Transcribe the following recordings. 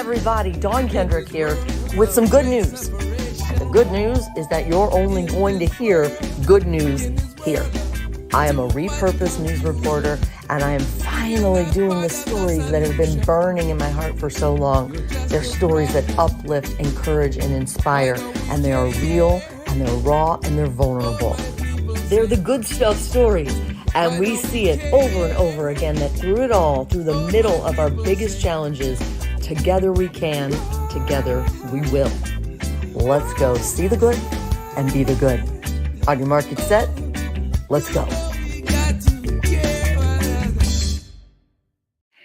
everybody, Dawn Kendrick here with some good news. And the good news is that you're only going to hear good news here. I am a repurposed news reporter, and I am finally doing the stories that have been burning in my heart for so long. They're stories that uplift, encourage, and inspire, and they are real, and they're raw, and they're vulnerable. They're the good stuff stories. And we see it over and over again that through it all, through the middle of our biggest challenges, together we can, together we will. Let's go see the good and be the good. On your mark, get set, let's go.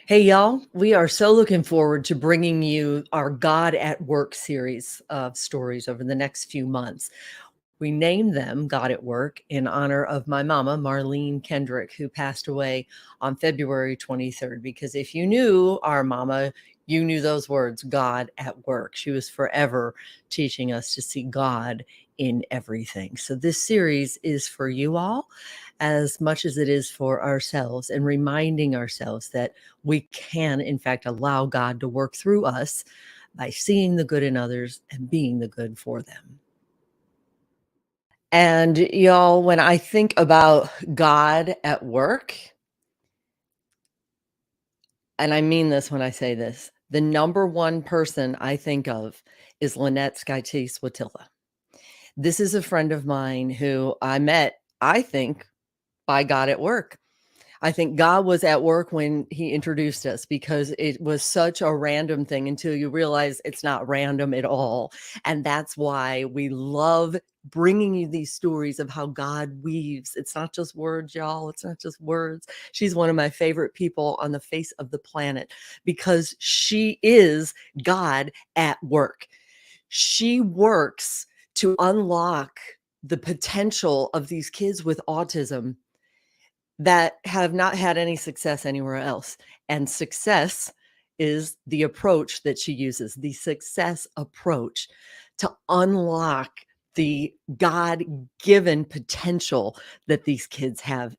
Hey, y'all, we are so looking forward to bringing you our God at Work series of stories over the next few months. We named them God at Work in honor of my mama, Marlene Kendrick, who passed away on February 23rd. Because if you knew our mama, you knew those words, God at Work. She was forever teaching us to see God in everything. So this series is for you all as much as it is for ourselves, and reminding ourselves that we can, in fact, allow God to work through us by seeing the good in others and being the good for them. And y'all, when I think about God at work, and I mean this when I say this, the number one person I think of is Lynette Scotese Wojtilla. This is a friend of mine who I met, I think, by God at Work. I think God was at work when he introduced us, because it was such a random thing until you realize it's not random at all. And that's why we love bringing you these stories of how God weaves. It's not just words, y'all. It's not just words. She's one of my favorite people on the face of the planet because she is God at work. She works to unlock the potential of these kids with autism that have not had any success anywhere else. And success is the approach that she uses, the success approach to unlock the God-given potential that these kids have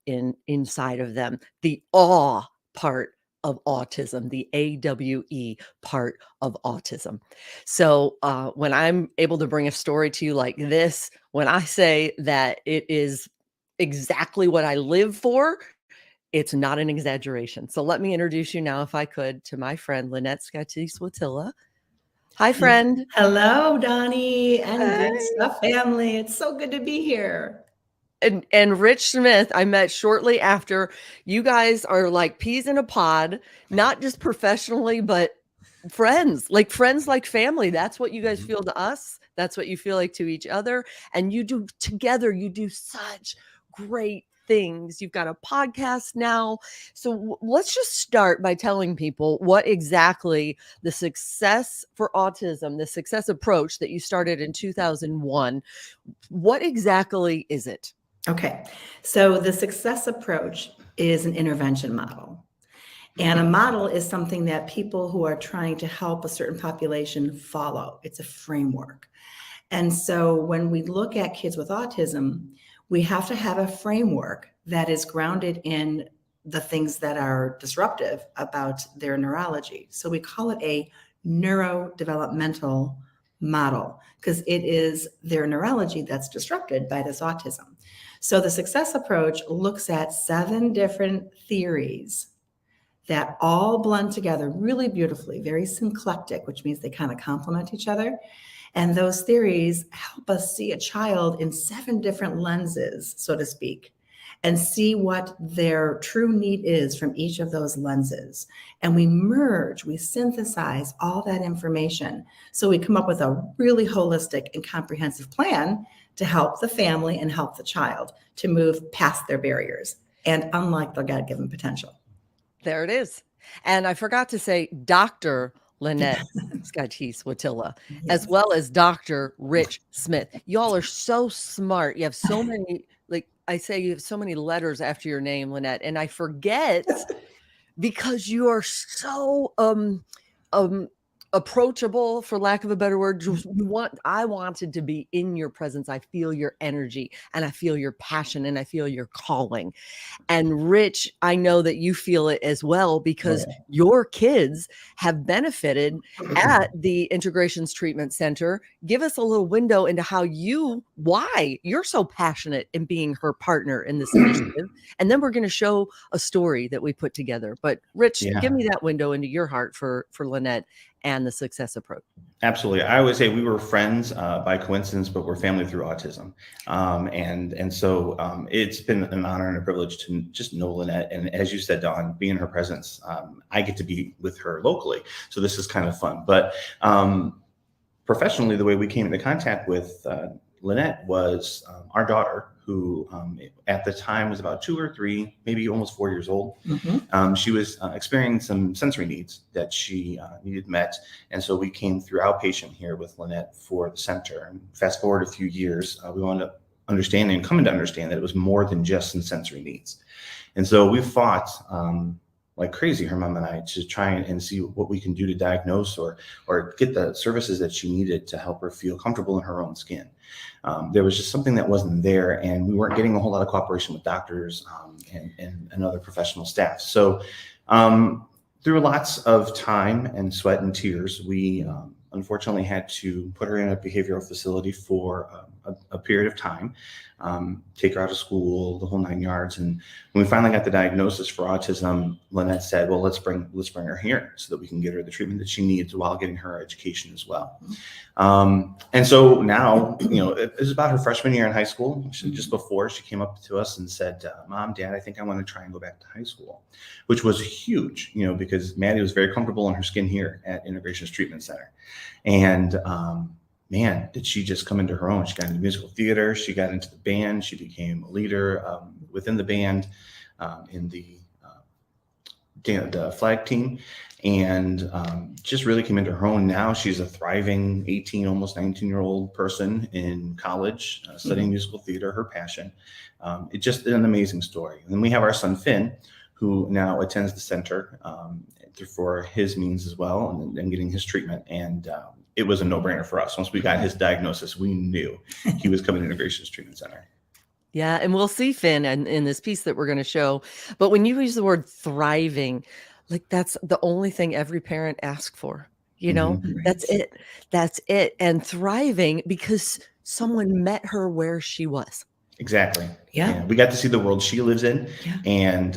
inside of them, the awe part of autism, the AWE part of autism. So when I'm able to bring a story to you like this, when I say that it is exactly what I live for, it's not an exaggeration. So let me introduce you now, if I could, to my friend, Lynette Scotese Wojtilla. Hi, friend. Hello, Donnie and Hey. Good Stuff family. It's so good to be here. And Rich Smith, I met shortly after. You guys are like peas in a pod, not just professionally, but friends like family. That's what you guys feel to us. That's what you feel like to each other. And you do together, you do such great things. You've got a podcast now. So let's just start by telling people what exactly the success for autism, the success approach that you started in 2001, what exactly is it? Okay, so the success approach is an intervention model. And a model is something that people who are trying to help a certain population follow. It's a framework. And so when we look at kids with autism, we have to have a framework that is grounded in the things that are disruptive about their neurology. So we call it a neurodevelopmental model because it is their neurology that's disrupted by this autism. So the success approach looks at 7 different theories that all blend together really beautifully, very synclectic, which means they kind of complement each other. And those theories help us see a child in 7 different lenses, so to speak, and see what their true need is from each of those lenses. And we merge, we synthesize all that information. So we come up with a really holistic and comprehensive plan to help the family and help the child to move past their barriers and unlock their God-given potential. There it is. And I forgot to say Dr. Lynette Scotese Wojtilla, as well as Dr. Rich Smith. Y'all are so smart. You have so many, like I say, you have so many letters after your name, Lynette. And I forget because you are so approachable, for lack of a better word. I wanted to be in your presence. I feel your energy, and I feel your passion, and I feel your calling. And Rich, I know that you feel it as well, because your kids have benefited at the Integrations Treatment Center. Give us a little window into why you're so passionate in being her partner in this initiative. And then we're going to show a story that we put together. But Rich, give me that window into your heart for Lynette and the Success Approach. Absolutely. I always say we were friends by coincidence, but we're family through autism. So it's been an honor and a privilege to just know Lynette. And as you said, Dawn, be in her presence. I get to be with her locally. So this is kind of fun. But professionally, the way we came into contact with Lynette was our daughter, who at the time was about 2 or 3, maybe almost 4 years old. She was experiencing some sensory needs that she needed met. And so we came through outpatient here with Lynette for the center. And fast forward a few years, we wound up coming to understand that it was more than just some sensory needs. And so we fought like crazy, her mom and I, to try and see what we can do to diagnose or get the services that she needed to help her feel comfortable in her own skin. There was just something that wasn't there, and we weren't getting a whole lot of cooperation with doctors and other professional staff. So through lots of time and sweat and tears, we unfortunately had to put her in a behavioral facility for a period of time, take her out of school, the whole 9 yards. And when we finally got the diagnosis for autism, Lynette said, well, let's bring her here so that we can get her the treatment that she needs while getting her education as well. And so now, it was about her freshman year in high school. Just before, she came up to us and said, Mom, Dad, I think I want to try and go back to high school, which was huge, because Maddie was very comfortable in her skin here at Integrations Treatment Center. And man, did she just come into her own. She got into musical theater. She got into the band. She became a leader within the band in the flag team, and just really came into her own. Now she's a thriving 18, almost 19-year-old person in college, studying musical theater, her passion. It's just an amazing story. And then we have our son, Finn, who now attends the center for his means as well, and getting his treatment. And it was a no-brainer for us. Once we got his diagnosis, we knew he was coming to Integrations Treatment Center. Yeah, and we'll see Finn in this piece that we're going to show. But when you use the word thriving, like that's the only thing every parent asks for. That's it. That's it. And thriving because someone met her where she was. Exactly. Yeah. We got to see the world she lives in, and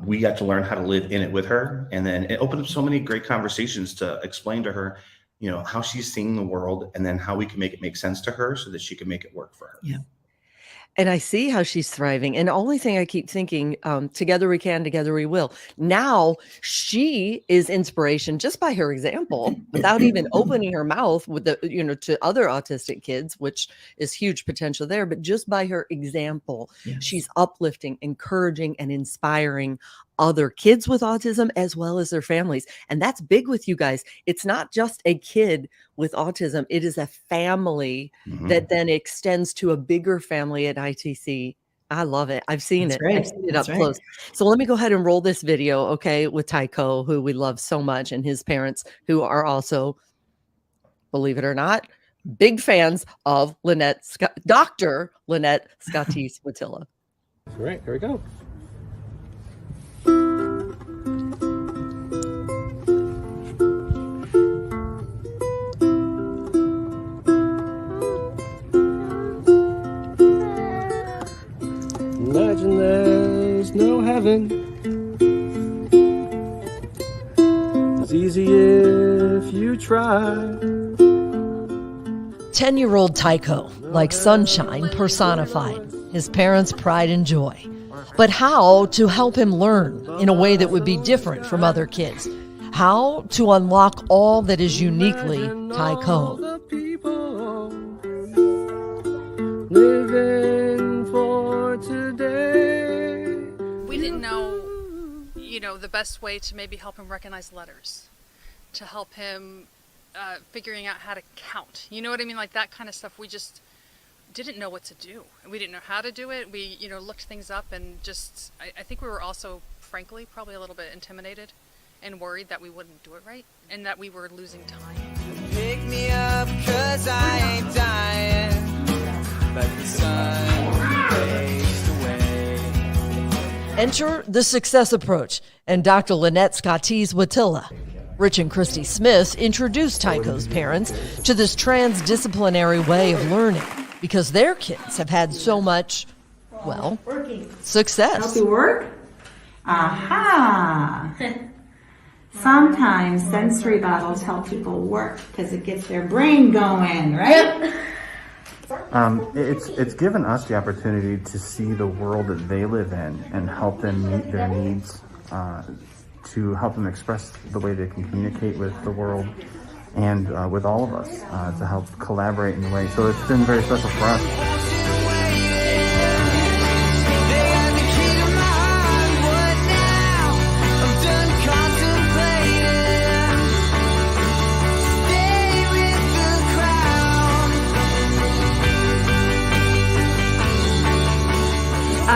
we got to learn how to live in it with her. And then it opened up so many great conversations to explain to her, how she's seeing the world, and then how we can make it make sense to her so that she can make it work for her. Yeah. And I see how she's thriving. And the only thing I keep thinking, together we can, together we will. Now she is inspiration just by her example, without even opening her mouth with to other autistic kids, which is huge potential there. But just by her example, she's uplifting, encouraging, and inspiring other kids with autism as well as their families. And that's big with you guys. It's not just a kid with autism. It is a family that then extends to a bigger family at ITC. I love it. I've seen it. I've seen it up close. So let me go ahead and roll this video, okay, with Tycho, who we love so much, and his parents, who are also, believe it or not, big fans of Dr. Lynette Scotese Wojtilla. All right, here we go. Imagine there's no heaven. It's easy if you try. 10-year-old Tycho, like sunshine personified, his parents' pride and joy. But how to help him learn in a way that would be different from other kids? How to unlock all that is uniquely Tycho? Living for today. We didn't know, the best way to maybe help him recognize letters, to help him figuring out how to count. You know what I mean? Like that kind of stuff. We just didn't know what to do. We didn't know how to do it. We, looked things up and just, I think we were also, frankly, probably a little bit intimidated and worried that we wouldn't do it right and that we were losing time. Pick me up, 'cause I ain't dying, but the sun fades away. Enter the success approach and Dr. Lynette Scotese Wojtilla. Rich and Christy Smith introduced Tycho's parents to this transdisciplinary way of learning because their kids have had so much, well, success. Help you work? Aha! Sometimes sensory bottles help people work because it gets their brain going, right? It's given us the opportunity to see the world that they live in and help them meet their needs, to help them express the way they can communicate with the world and with all of us, to help collaborate in a way. So it's been very special for us.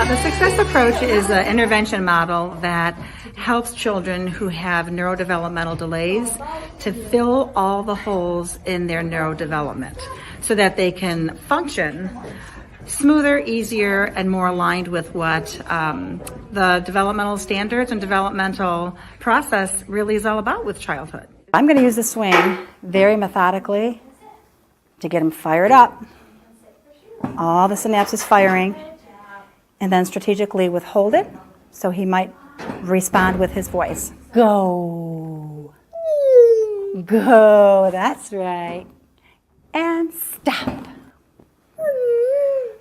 The success approach is an intervention model that helps children who have neurodevelopmental delays to fill all the holes in their neurodevelopment so that they can function smoother, easier, and more aligned with what the developmental standards and developmental process really is all about with childhood. I'm going to use the swing very methodically to get him fired up. All the synapses firing. And then strategically withhold it, so he might respond with his voice. Go. Go, that's right. And stop.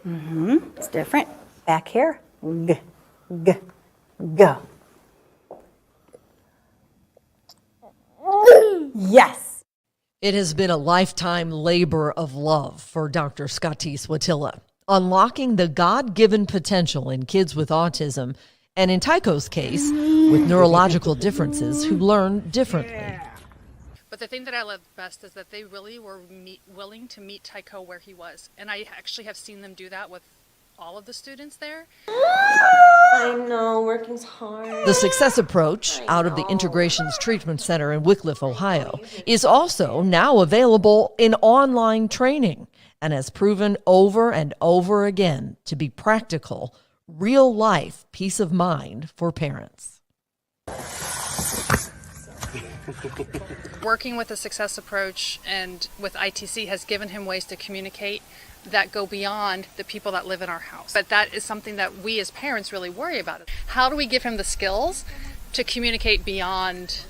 It's different. Back here. G, g, go. Yes. It has been a lifetime labor of love for Dr. Scotese Wojtilla, unlocking the God-given potential in kids with autism, and in Tycho's case, with neurological differences who learn differently. But the thing that I love best is that they really were willing to meet Tycho where he was. And I actually have seen them do that with all of the students there. I know, working's hard. The success approach, out of the Integrations Treatment Center in Wickliffe, Ohio, is also now available in online training and has proven over and over again to be practical, real-life peace of mind for parents. Working with the success approach and with ITC has given him ways to communicate that go beyond the people that live in our house. But that is something that we as parents really worry about. How do we give him the skills to communicate beyond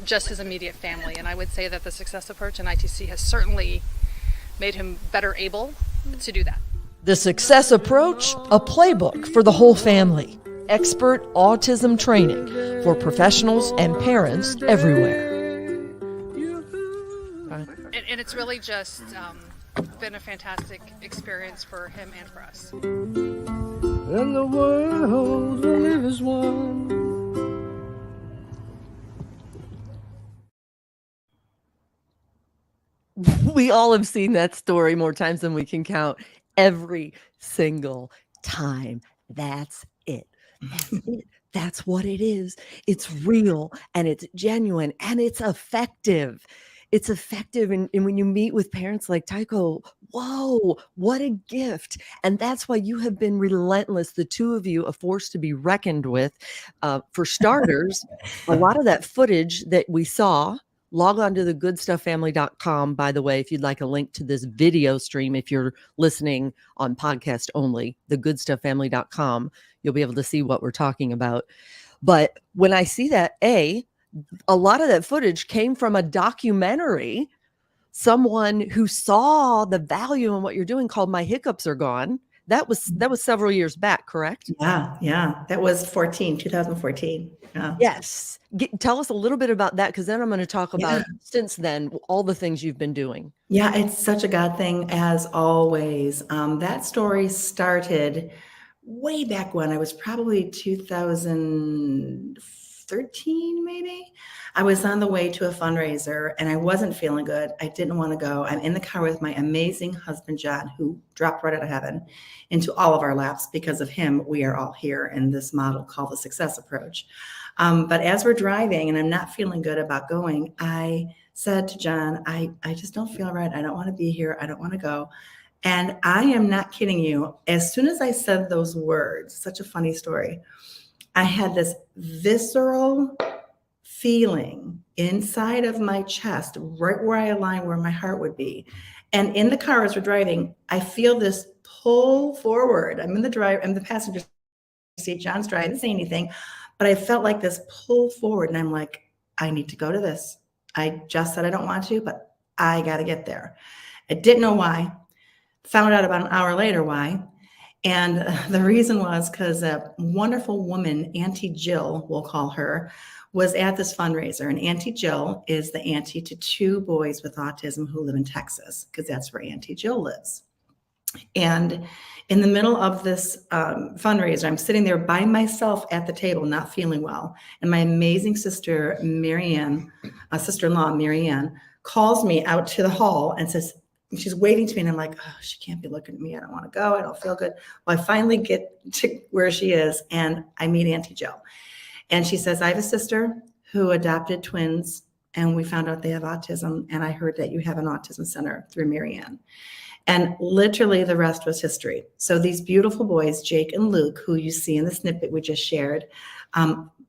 just his immediate family? And I would say that the success approach and ITC has certainly made him better able to do that. The success approach, a playbook for the whole family. Expert autism training for professionals and parents everywhere. And it's really just been a fantastic experience for him and for us. And the world will live as one. We all have seen that story more times than we can count. Every single time. That's it. That's it. That's what it is. It's real and it's genuine and it's effective. It's effective. And when you meet with parents like Tycho, whoa, what a gift. And that's why you have been relentless. The two of you, a force to be reckoned with. For starters, a lot of that footage that we saw, log on to thegoodstufffamily.com, by the way, if you'd like a link to this video stream, if you're listening on podcast only, thegoodstufffamily.com, you'll be able to see what we're talking about. But when I see that, a lot of that footage came from a documentary, someone who saw the value in what you're doing called My Hiccups Are Gone. That was several years back, correct? Yeah. That was 2014. Yeah. Yes. Tell us a little bit about that, because then I'm going to talk about, since then, all the things you've been doing. Yeah, it's such a God thing, as always. That story started way back when. I was probably 2004 13 maybe. I was on the way to a fundraiser and I wasn't feeling good. I didn't want to go. I'm in the car with my amazing husband, John, who dropped right out of heaven into all of our laps. Because of him, we are all here in this model called the Success Approach. But as we're driving and I'm not feeling good about going, I said to John, I just don't feel right. I don't want to be here. I don't want to go. And I am not kidding you. As soon as I said those words, such a funny story, I had this visceral feeling inside of my chest, right where I align where my heart would be. And in the car as we're driving, I feel this pull forward. I'm in the passenger seat. John's driving, I didn't say anything, but I felt like this pull forward. And I'm like, I need to go to this. I just said I don't want to, but I got to get there. I didn't know why. Found out about an hour later why. And the reason was because a wonderful woman, Auntie Jill, we'll call her, was at this fundraiser. And Auntie Jill is the auntie to 2 boys with autism who live in Texas, because that's where Auntie Jill lives. And in the middle of this fundraiser, I'm sitting there by myself at the table, not feeling well. And my amazing sister, Marianne, sister-in-law, Marianne, calls me out to the hall and says, she's waving to me, and I'm like, oh, she can't be looking at me. I don't want to go. I don't feel good. Well, I finally get to where she is, and I meet Auntie Jill. And she says, I have a sister who adopted twins, and we found out they have autism, and I heard that you have an autism center through Marianne. And literally the rest was history. So these beautiful boys, Jake and Luke, who you see in the snippet we just shared,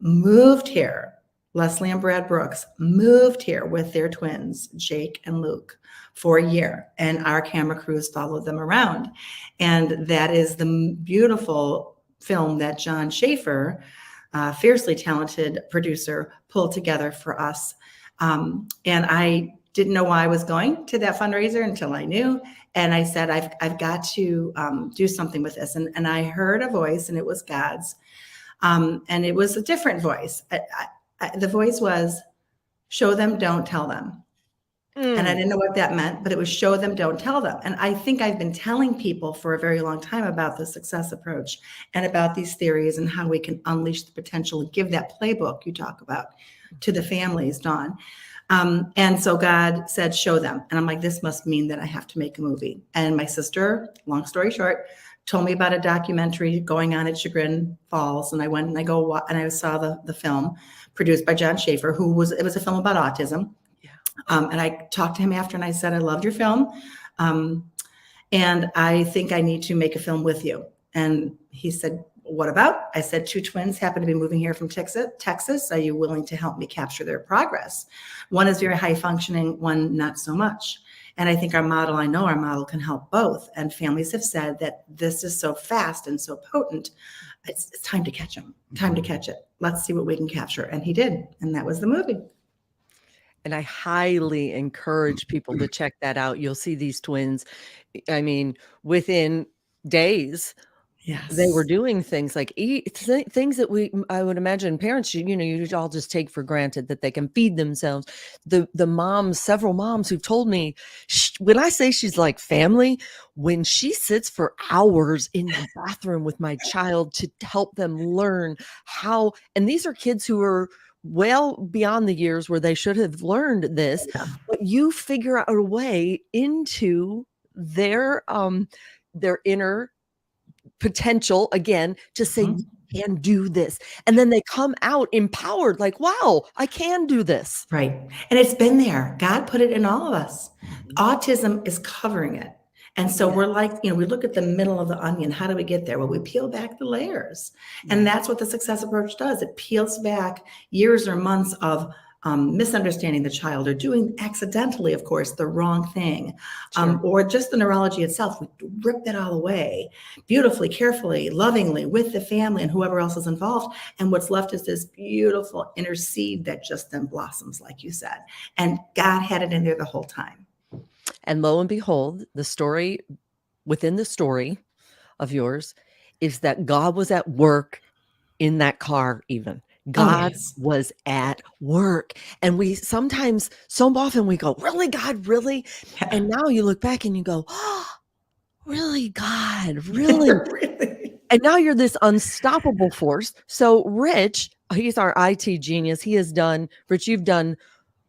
moved here. Leslie and Brad Brooks moved here with their twins, Jake and Luke, for a year. And our camera crews followed them around. And that is the beautiful film that John Schaefer, fiercely talented producer, pulled together for us. And I didn't know why I was going to that fundraiser until I knew. And I said, I've got to do something with this. And I heard a voice, and it was God's. And it was a different voice. The voice was, show them, don't tell them. And I didn't know what that meant, but it was show them, don't tell them. And I think I've been telling people for a very long time about the success approach and about these theories and how we can unleash the potential and give that playbook you talk about to the families, Dawn. And so God said, show them. And I'm like, this must mean that I have to make a movie. And my sister, long story short, told me about a documentary going on at Chagrin Falls. And I went and I saw the film produced by John Schaefer, it was a film about autism. Yeah. And I talked to him after and I said, I loved your film. And I think I need to make a film with you. And he said, what about? I said, 2 twins happen to be moving here from Texas. Are you willing to help me capture their progress? One is very high functioning, one not so much. And I think I know our model can help both. And families have said that this is so fast and so potent. It's time to catch them, time to catch it. Let's see what we can capture. And he did. And that was the movie. And I highly encourage people to check that out. You'll see these twins. I mean, within days, yes, they were doing things like things that I would imagine parents, you all just take for granted that they can feed themselves. The moms, several moms who've told me, when I say she's like family, when she sits for hours in the bathroom with my child to help them learn how, and these are kids who are well beyond the years where they should have learned this, but you figure out a way into their inner potential again to say, you can do this. And then they come out empowered, like, wow, I can do this. Right. And it's been there. God put it in all of us. Autism is covering it. And so we're like, we look at the middle of the onion. How do we get there? Well, we peel back the layers. And that's what the success approach does. It peels back years or months of misunderstanding the child or doing accidentally, of course, the wrong thing, or just the neurology itself. We rip that all away beautifully, carefully, lovingly with the family and whoever else is involved. And what's left is this beautiful inner seed that just then blossoms, like you said. And God had it in there the whole time. And lo and behold, the story within the story of yours is that God was at work in that car even. God was at work. And we sometimes, so often we go, really, God, really? Yeah. And now you look back and you go, oh, Really, God, really? Really? And now you're this unstoppable force. So Rich, he's our IT genius. Rich, you've done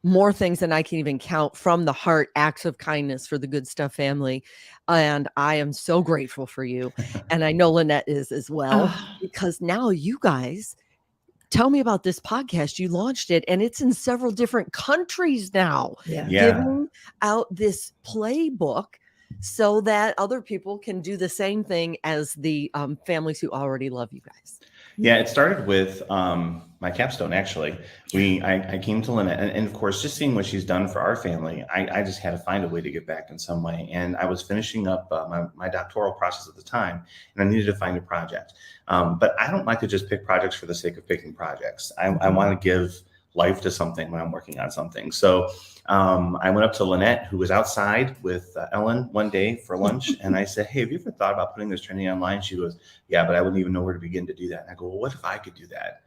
more things than I can even count from the heart, acts of kindness for the Good Stuff family. And I am so grateful for you. And I know Lynette is as well, Oh, because now you guys tell me about this podcast. You launched it and it's in several different countries now, yeah. Yeah. giving out this playbook so that other people can do the same thing as the families who already love you guys. Yeah, it started with my capstone, actually. I came to Lynette, and of course, just seeing what she's done for our family, I just had to find a way to give back in some way. And I was finishing up my doctoral process at the time, and I needed to find a project. But I don't like to just pick projects for the sake of picking projects. I want to give life to something when I'm working on something. So I went up to Lynette, who was outside with Ellen one day for lunch. And I said, hey, have you ever thought about putting this training online? She goes, yeah, but I wouldn't even know where to begin to do that. And I go, well, what if I could do that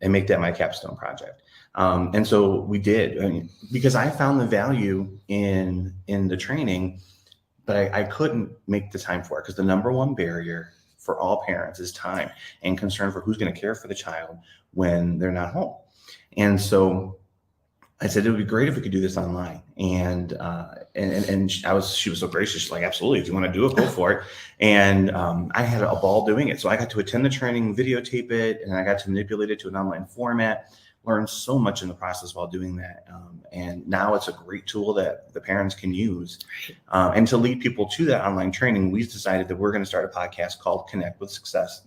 and make that my capstone project? And so we did, because I found the value in the training, but I couldn't make the time for it, because the number one barrier for all parents is time and concern for who's going to care for the child when they're not home. And so I said, it would be great if we could do this online. And she was so gracious. She's like, absolutely. If you want to do it, go for it. And I had a ball doing it. So I got to attend the training, videotape it, and I got to manipulate it to an online format, learned so much in the process while doing that. And now it's a great tool that the parents can use. And to lead people to that online training, we've decided that we're going to start a podcast called Connect with Success,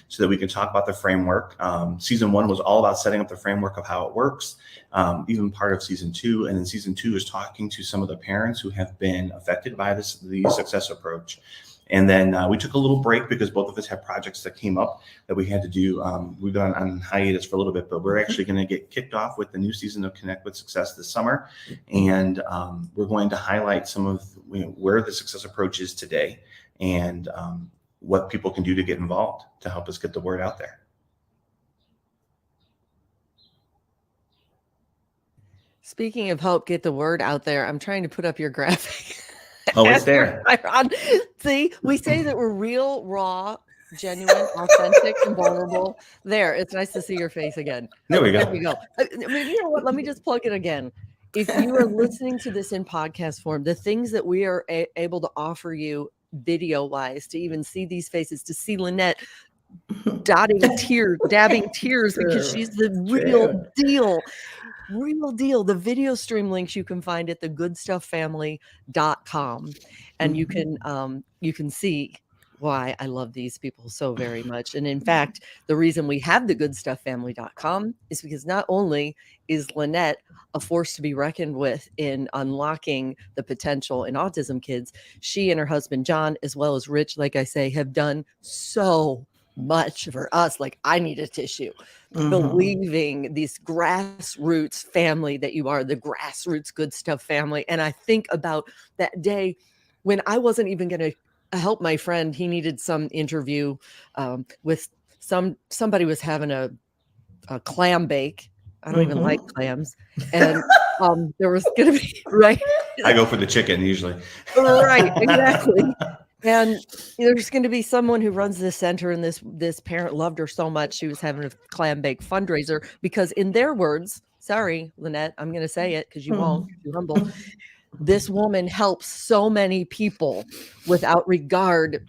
so that we can talk about the framework. Season 1 was all about setting up the framework of how it works, even part of season 2. And then season 2 is talking to some of the parents who have been affected by the success approach. And then we took a little break because both of us had projects that came up that we had to do. We've been on hiatus for a little bit, but we're actually going to get kicked off with the new season of Connect with Success this summer. And we're going to highlight some of where the success approach is today, and what people can do to get involved to help us get the word out there. Speaking of help get the word out there, I'm trying to put up your graphic. Oh, it's there. See, we say that we're real, raw, genuine, authentic, and vulnerable. There, it's nice to see your face again. There we go. There we go. I mean, you know what? Let me just plug it again. If you are listening to this in podcast form, the things that we are able to offer you video-wise, to even see these faces, to see Lynette dabbing tears because she's the real deal. Real deal. The video stream links you can find at thegoodstufffamily.com, and you can see why I love these people so very much. And in fact, the reason we have thegoodstufffamily.com is because not only is Lynette a force to be reckoned with in unlocking the potential in autism kids, she and her husband John, as well as Rich, like I say, have done so much for us. Like, I need a tissue. Believing this grassroots family that you are, the grassroots Good Stuff family. And I think about that day when I wasn't even going to help my friend. He needed some interview with somebody was having a clam bake. I don't even like clams. And there was going to be, right? I go for the chicken usually. Right, exactly. And there's going to be someone who runs this center, and this parent loved her so much she was having a clam bake fundraiser because, in their words, sorry, Lynette, I'm going to say it because you won't, you're humble. This woman helps so many people without regard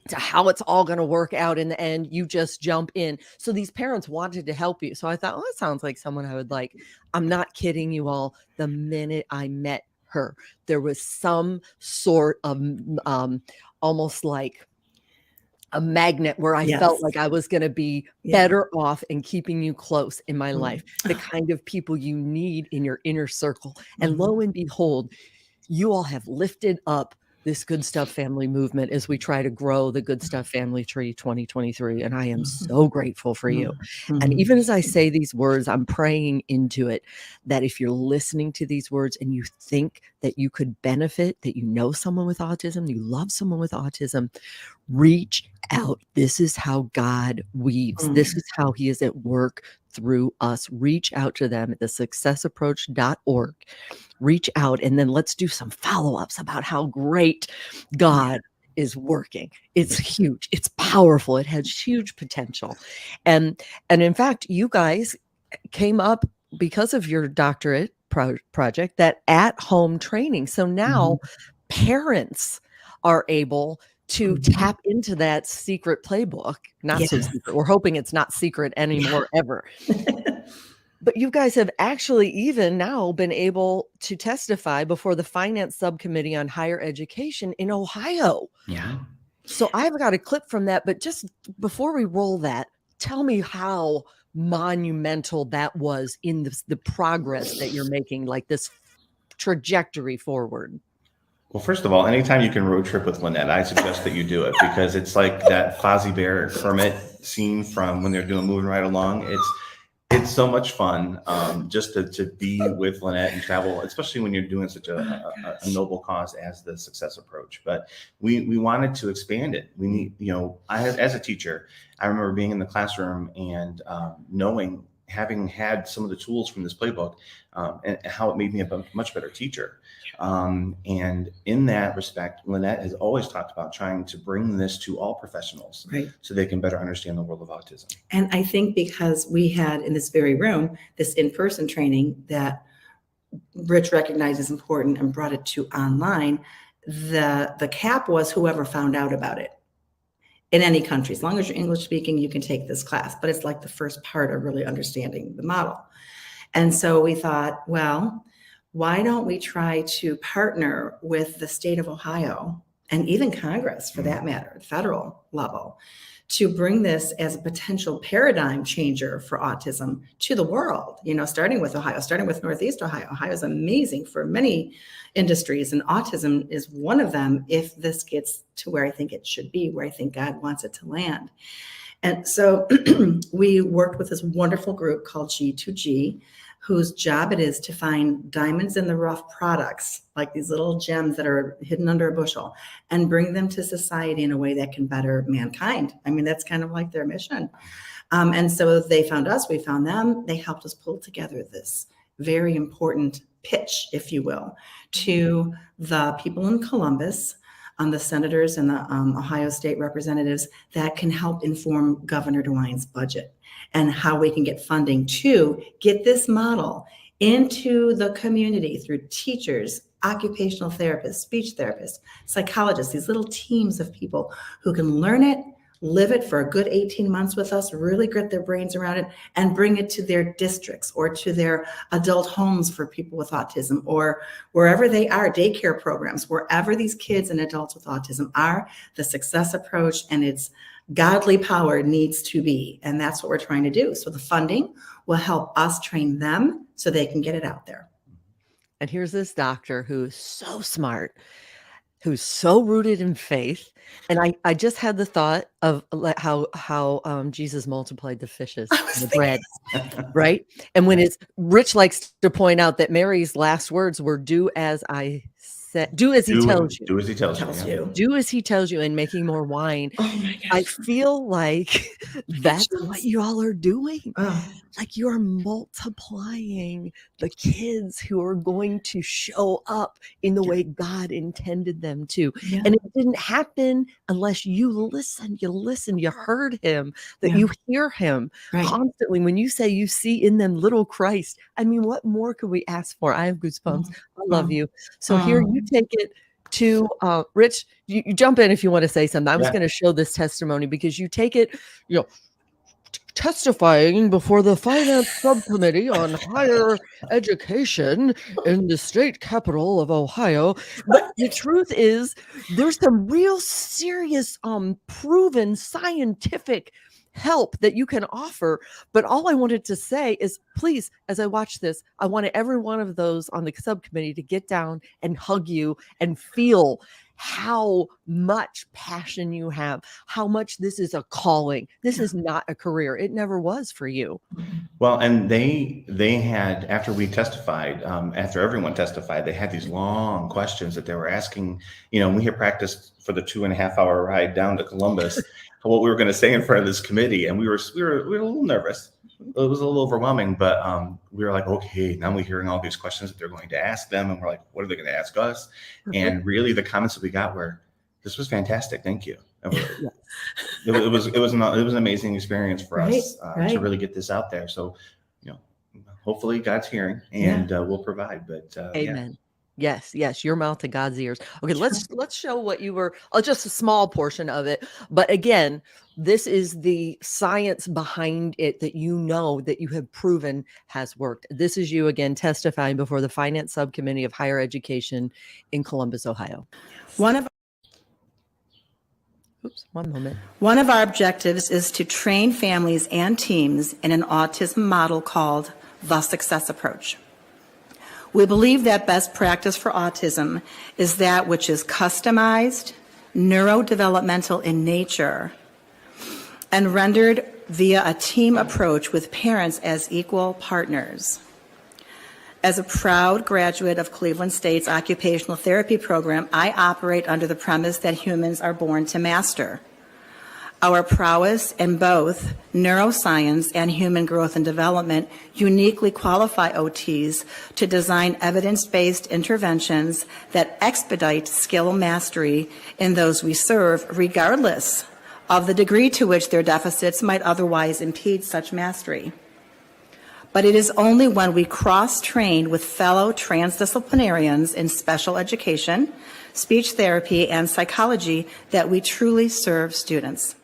to how it's all going to work out in the end. You just jump in. So these parents wanted to help you. So I thought, oh, that sounds like someone I would like. I'm not kidding you all. The minute I met her, there was some sort of almost like a magnet where I felt like I was going to be better off in keeping you close in my life, the kind of people you need in your inner circle. And lo and behold, you all have lifted up this Good Stuff family movement as we try to grow the Good Stuff family tree 2023. And I am so grateful for you. And even as I say these words, I'm praying into it that if you're listening to these words and you think that you could benefit, that you know someone with autism, you love someone with autism, reach out. This is how God weaves. This is how he is at work through us. Reach out to them at thesuccessapproach.org. Reach out, and then let's do some follow-ups about how great God is working. It's huge. It's powerful. It has huge potential. And in fact, you guys came up because of your doctorate project, that at-home training. So now parents are able to tap into that secret playbook. Not so secret. We're hoping it's not secret anymore ever. But you guys have actually even now been able to testify before the Finance Subcommittee on Higher Education in Ohio. Yeah. So I've got a clip from that, but just before we roll that, tell me how monumental that was in the progress that you're making, like this trajectory forward. Well, first of all, anytime you can road trip with Lynette, I suggest that you do it, because it's like that Fozzie Bear Kermit scene from when they're doing Moving Right Along. It's so much fun just to be with Lynette and travel, especially when you're doing such a noble cause as the Success Approach. But we wanted to expand it. We need, as a teacher, I remember being in the classroom and having had some of the tools from this playbook and how it made me a much better teacher. And in that respect, Lynette has always talked about trying to bring this to all professionals, so they can better understand the world of autism. And I think because we had in this very room, this in-person training that Rich recognized as important and brought it to online, the cap was whoever found out about it. In any country, as long as you're English speaking, you can take this class, but it's like the first part of really understanding the model. And so we thought, well, why don't we try to partner with the state of Ohio and even Congress, for that matter, federal level, to bring this as a potential paradigm changer for autism to the world, starting with Ohio, starting with Northeast Ohio. Ohio is amazing for many industries, and autism is one of them if this gets to where I think it should be, where I think God wants it to land. And so we worked with this wonderful group called G2G, whose job it is to find diamonds in the rough products, like these little gems that are hidden under a bushel, and bring them to society in a way that can better mankind. I mean, that's kind of like their mission. And so they found us, we found them. They helped us pull together this very important pitch, if you will, to the people in Columbus, the senators and the Ohio state representatives, that can help inform Governor DeWine's budget and how we can get funding to get this model into the community through teachers, occupational therapists, speech therapists, psychologists, these little teams of people who can learn it, live it for a good 18 months with us, really get their brains around it, and bring it to their districts or to their adult homes for people with autism, or wherever they are, daycare programs, wherever these kids and adults with autism are. The Success Approach and its godly power needs to be, and that's what we're trying to do. So the funding will help us train them so they can get it out there. And here's this doctor who's so smart, who's so rooted in faith. And I just had the thought of how Jesus multiplied the fishes and the bread, right? And when Rich likes to point out that Mary's last words were, do as I said, do as he tells you. Do as he tells you. Do as he tells you, and making more wine. Oh my gosh. I feel like that's what you all are doing. Like you're multiplying the kids who are going to show up in the way God intended them to. Yeah. And it didn't happen unless you listened, you heard him, that you hear him constantly. When you say you see in them little Christ, I mean, what more could we ask for? I have goosebumps. I love you. So here you take it to Rich, you jump in if you want to say something. I was going to show this testimony because you take it, testifying before the Finance Subcommittee on Higher Education in the state capital of Ohio. But the truth is, there's some real serious, proven scientific help that you can offer. But all I wanted to say is, please, as I watch this, I wanted every one of those on the subcommittee to get down and hug you and feel how much passion you have, how much this is a calling. This is not a career. It never was for you. Well, and they had, after we testified, after everyone testified, they had these long questions that they were asking. We had practiced for the 2.5-hour ride down to Columbus what we were going to say in front of this committee, and we were a little nervous. It was a little overwhelming, but we were like, okay, now we're hearing all these questions that they're going to ask them, and we're like, what are they going to ask us? And really, the comments that we got were, This was fantastic. Thank you. Yeah. It was an amazing experience for Right, us to right. really get this out there. So, hopefully God's hearing and we'll provide. But Amen. Yes, yes, your mouth to God's ears. Okay, let's show what you were, just a small portion of it. But again, this is the science behind it that that you have proven has worked. This is you again testifying before the Finance Subcommittee of Higher Education in Columbus, Ohio. One of our objectives is to train families and teams in an autism model called the Success Approach. We believe that best practice for autism is that which is customized, neurodevelopmental in nature, and rendered via a team approach with parents as equal partners. As a proud graduate of Cleveland State's occupational therapy program, I operate under the premise that humans are born to master. Our prowess in both neuroscience and human growth and development uniquely qualify OTs to design evidence-based interventions that expedite skill mastery in those we serve, regardless of the degree to which their deficits might otherwise impede such mastery. But it is only when we cross-train with fellow transdisciplinarians in special education, speech therapy, and psychology that we truly serve students.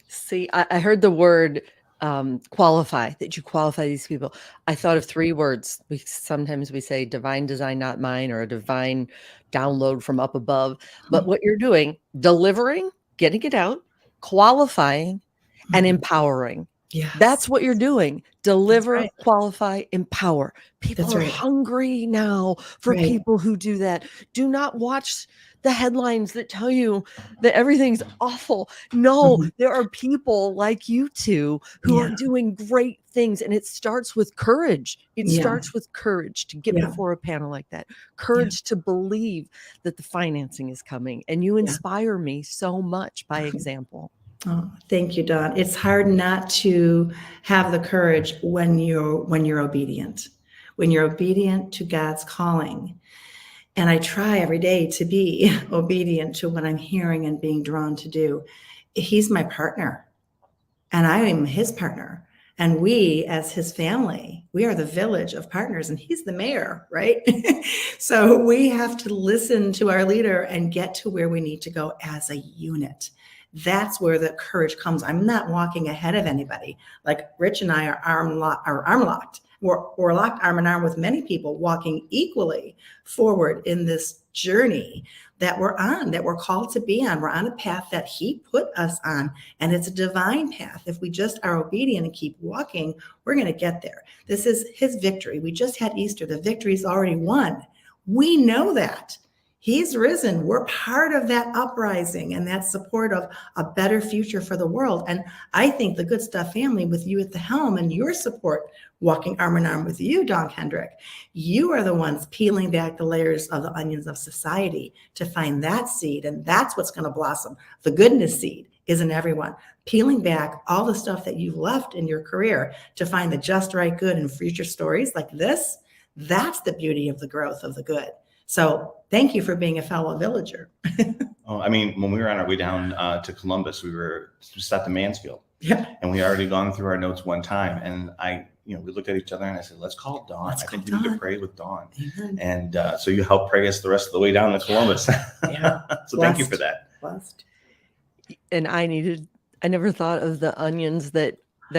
See, I heard the word qualify, that you qualify these people. I thought of 3 words. Sometimes we say divine design, not mine, or a divine download from up above. But what you're doing, delivering, getting it out, qualifying, and empowering. Yes. That's what you're doing. Deliver, qualify, empower. People are hungry now for people who do that. Do not watch the headlines that tell you that everything's awful. No, there are people like you two who are doing great things. And it starts with courage. It starts with courage to get before a panel like that. Courage to believe that the financing is coming. And you inspire me so much by example. Oh, thank you, Dawn. It's hard not to have the courage when you're obedient, to God's calling. And I try every day to be obedient to what I'm hearing and being drawn to do. He's my partner, and I am his partner. And we, as his family, we are the village of partners, and he's the mayor, right? So we have to listen to our leader and get to where we need to go as a unit. That's where the courage comes. I'm not walking ahead of anybody. Like Rich and I are arm locked. We're locked arm in arm with many people walking equally forward in this journey that we're on, that we're called to be on. We're on a path that he put us on, and it's a divine path. If we just are obedient and keep walking, we're going to get there. This is his victory. We just had Easter. The victory's already won. We know that. He's risen. We're part of that uprising and that support of a better future for the world. And I think the Good Stuff family, with you at the helm and your support, walking arm in arm with you, Dawn Kendrick, you are the ones peeling back the layers of the onions of society to find that seed. And that's what's going to blossom. The goodness seed is in everyone. Peeling back all the stuff that you've left in your career to find the just right good and future stories like this. That's the beauty of the growth of the good. So thank you for being a fellow villager. Oh, I mean, when we were on our way down to Columbus, we stopped in Mansfield. Yeah. And we already gone through our notes one time. And we looked at each other and I said, let's call Dawn. I think we need to pray with Dawn. Amen. And so you helped pray us the rest of the way down to Columbus. Yeah. So thank you for that. Blessed. And I never thought of the onions that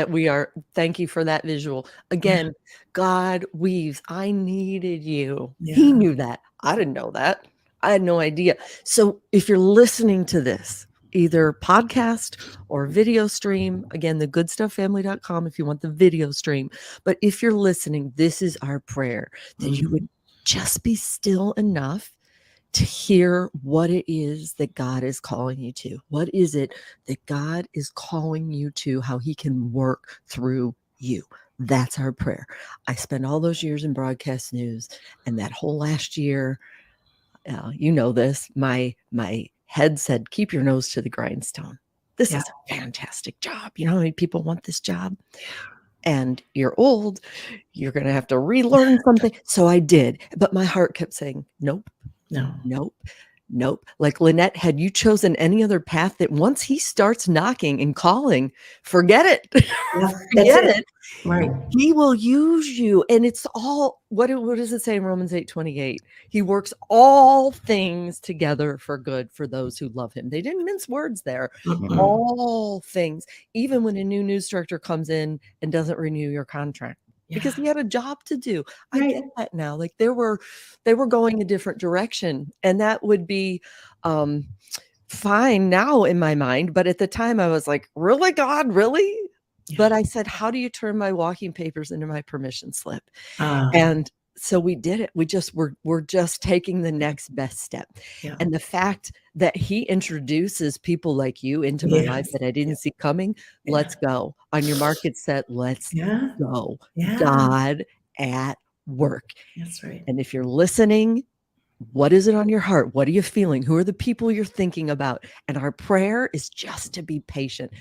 we are. Thank you for that visual. Again, God weaves. I needed you. Yeah. He knew that. I didn't know that. I had no idea. So if you're listening to this, either podcast or video stream, again, thegoodstufffamily.com if you want the video stream. But if you're listening, this is our prayer, that you would just be still enough to hear what it is that God is calling you to. What is it that God is calling you to, how he can work through you? That's our prayer. I spent all those years in broadcast news, and that whole last year, you know this, my head said, keep your nose to the grindstone. This is a fantastic job. You know how many people want this job? And you're old, you're going to have to relearn something. So I did. But my heart kept saying, nope. No. Nope. Nope. Like Lynette, had you chosen any other path, that once he starts knocking and calling, forget it. Yeah, Forget that's it. Right. He will use you. And it's all, what does it say in Romans 8:28? He works all things together for good for those who love him. They didn't mince words there. Mm-mm. All things, even when a new news director comes in and doesn't renew your contract. Because he had a job to do. I Right. get that now. Like they were going a different direction, and that would be fine now in my mind. But at the time, I was like, "Really, God, really?" But I said, "How do you turn my walking papers into my permission slip?" And so we did it. We're just taking the next best step. Yeah. And the fact that he introduces people like you into my life Yes. that I didn't see coming, let's go. On your mark, get set, let's Yeah. go. Yeah. God at work. That's right. And if you're listening, what is it on your heart? What are you feeling? Who are the people you're thinking about? And our prayer is just to be patient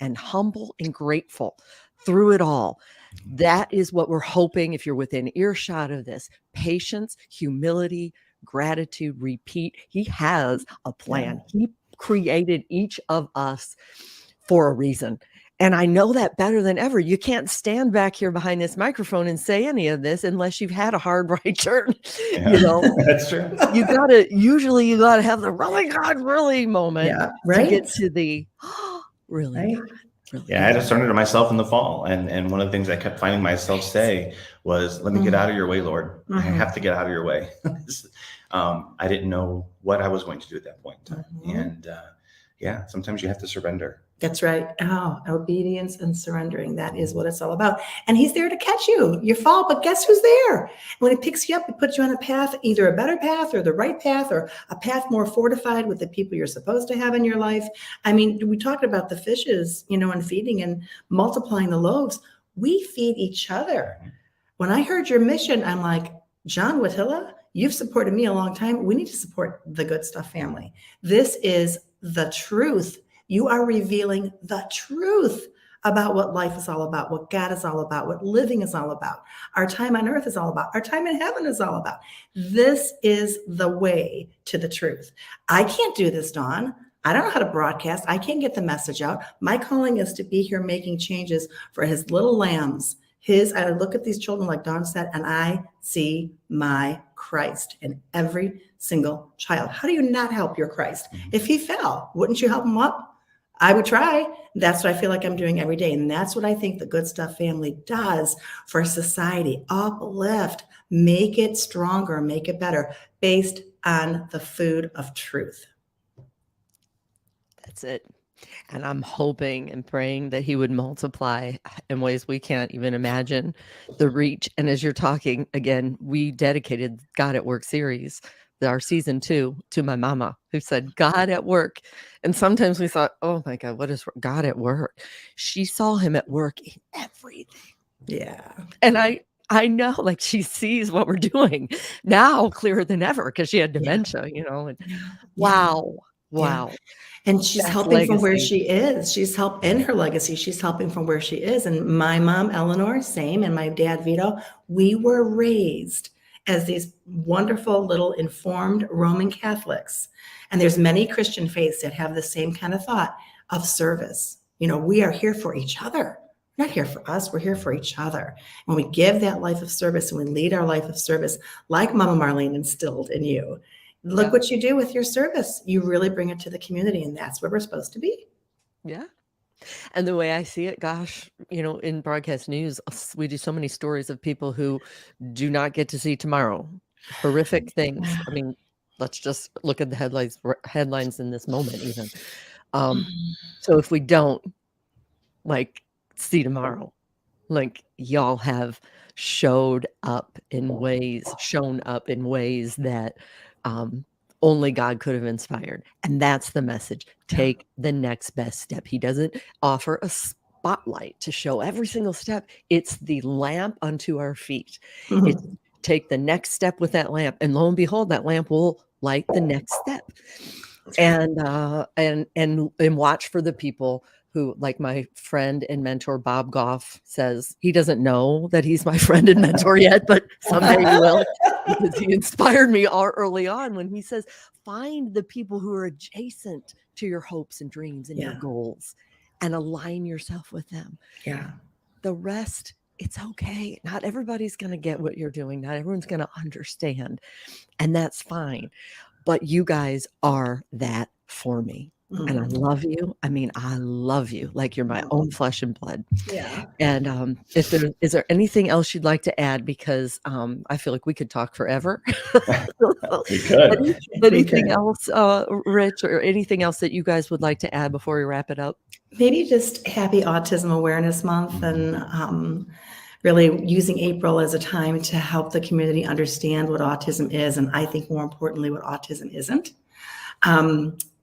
and humble and grateful through it all. That is what we're hoping. If you're within earshot of this, patience, humility, gratitude, repeat. He has a plan. He created each of us for a reason. And I know that better than ever. You can't stand back here behind this microphone and say any of this unless you've had a hard right turn. Yeah, You know, that's true. you gotta have the really God, really moment to get to the really God. Really Yeah, I had to surrender to myself in the fall. And one of the things I kept finding myself say was, let me get out of your way, Lord. I have to get out of your way. I didn't know what I was going to do at that point in time. And yeah, sometimes you have to surrender. That's right. Oh, obedience and surrendering. That is what it's all about. And he's there to catch you. You fall, but guess who's there? When he picks you up, he puts you on a path, either a better path or the right path, or a path more fortified with the people you're supposed to have in your life. I mean, we talked about the fishes, and feeding and multiplying the loaves. We feed each other. When I heard your mission, I'm like, John Wojtilla, you've supported me a long time. We need to support the Good Stuff family. This is the truth. You are revealing the truth about what life is all about, what God is all about, what living is all about, our time on earth is all about, our time in heaven is all about. This is the way to the truth. I can't do this, Dawn. I don't know how to broadcast. I can't get the message out. My calling is to be here making changes for his little lambs. I look at these children, like Dawn said, and I see my Christ in every single child. How do you not help your Christ? If he fell, wouldn't you help him up? I would try. That's what I feel like I'm doing every day. And that's what I think the Good Stuff family does for society. Uplift, make it stronger, make it better, based on the food of truth. That's it. And I'm hoping and praying that he would multiply in ways we can't even imagine the reach. And as you're talking, again, we dedicated God at Work series, our season 2, to my mama, who said, God at work. And sometimes we thought, oh my God, what is God at work? She saw him at work in everything. Yeah. And I know, like, she sees what we're doing now clearer than ever because she had dementia, and wow. And she's helping from where she is. She's in her legacy. She's helping from where she is. And my mom, Eleanor, same. And my dad, Vito, we were raised as these wonderful little informed Roman Catholics. And there's many Christian faiths that have the same kind of thought of service. We are here for each other. We're not here for us. We're here for each other. When we give that life of service and we lead our life of service, like Mama Marlene instilled in you, look what you do with your service. You really bring it to the community, and that's what we're supposed to be. Yeah. And the way I see it, gosh, in broadcast news, we do so many stories of people who do not get to see tomorrow. Horrific things. I mean, let's just look at the headlines in this moment even. So if we don't see tomorrow, y'all have shown up in ways that only God could have inspired. And that's the message. Take the next best step. He doesn't offer a spotlight to show every single step. It's the lamp unto our feet. It's take the next step with that lamp. And lo and behold, that lamp will light the next step. And watch for the people who, like my friend and mentor, Bob Goff, says he doesn't know that he's my friend and mentor yet, but someday he will, because he inspired me all early on when he says, find the people who are adjacent to your hopes and dreams and your goals and align yourself with them. Yeah. The rest, it's okay. Not everybody's going to get what you're doing. Not everyone's going to understand. And that's fine. But you guys are that for me. And I love you. I mean, I love you like you're my own flesh and blood. Yeah. And is there anything else you'd like to add? Because I feel like we could talk forever. We could. Anything else, Rich, or anything else that you guys would like to add before we wrap it up? Maybe just happy Autism Awareness Month, and really using April as a time to help the community understand what autism is, and I think more importantly, what autism isn't.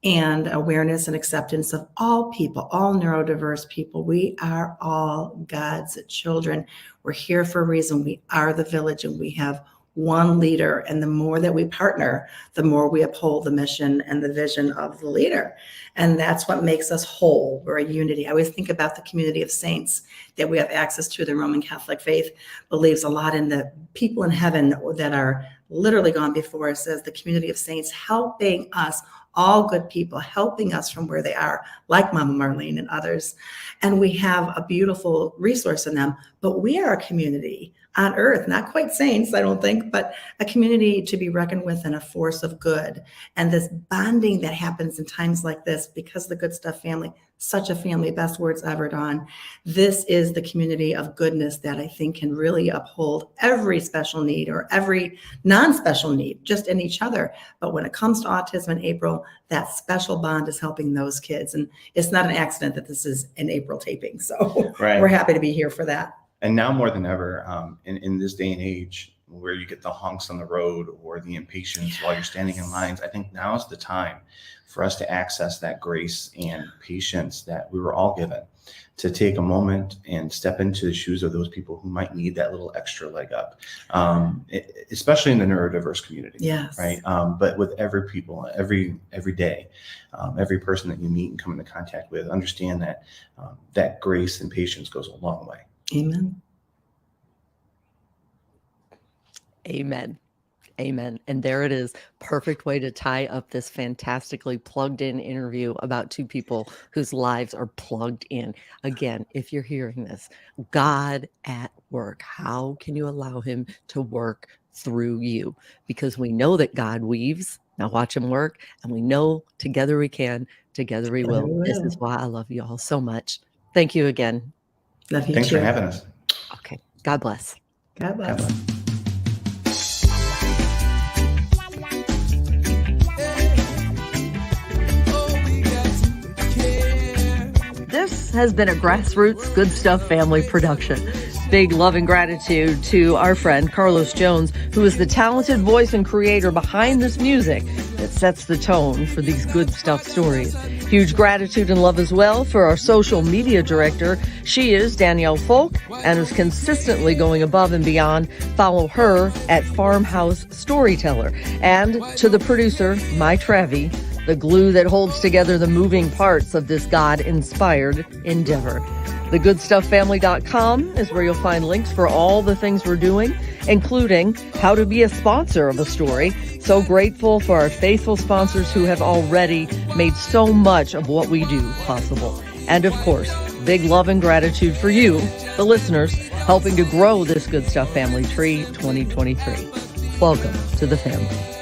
And awareness and acceptance of all people, all neurodiverse people. We are all God's children. We're here for a reason. We are the village, and we have one leader. And the more that we partner, the more we uphold the mission and the vision of the leader. And that's what makes us whole. We're a unity. I always think about the community of saints that we have access to. The Roman Catholic faith believes a lot in the people in heaven that are literally gone before us as the community of saints, helping us, all good people, helping us from where they are, like Mama Marlene and others. And we have a beautiful resource in them, but we are a community on earth, not quite saints, I don't think, but a community to be reckoned with and a force of good. And this bonding that happens in times like this, because the Good Stuff family, such a family, best words ever, Dawn. This is the community of goodness that I think can really uphold every special need or every non-special need, just in each other. But when it comes to autism in April, that special bond is helping those kids. And it's not an accident that this is an April taping. So We're happy to be here for that. And now more than ever, in this day and age, where you get the honks on the road or the impatience while you're standing in lines, I think now's the time for us to access that grace and patience that we were all given, to take a moment and step into the shoes of those people who might need that little extra leg up, especially in the neurodiverse community. Yes. Right. But with every people, every day, every person that you meet and come into contact with, understand that that grace and patience goes a long way. Amen. Amen. Amen. And there it is. Perfect way to tie up this fantastically plugged in interview about two people whose lives are plugged in. Again, if you're hearing this, God at work, how can you allow him to work through you? Because we know that God weaves. Now watch him work. And we know together we can, together we will. This is why I love you all so much. Thank you again. Love you Thanks too. for having us. Okay. God bless. God bless. God bless. This has been a Grassroots Good Stuff family production. Big love and gratitude to our friend Carlos Jones, who is the talented voice and creator behind this music that sets the tone for these Good Stuff stories. Huge gratitude and love as well for our social media director. She is Danielle Folk and is consistently going above and beyond. Follow her at Farmhouse Storyteller. And to the producer, My Trevi, the glue that holds together the moving parts of this God-inspired endeavor. TheGoodStuffFamily.com is where you'll find links for all the things we're doing, including how to be a sponsor of a story. So grateful for our faithful sponsors who have already made so much of what we do possible. And of course, big love and gratitude for you, the listeners, helping to grow this Good Stuff family tree 2023. Welcome to the family.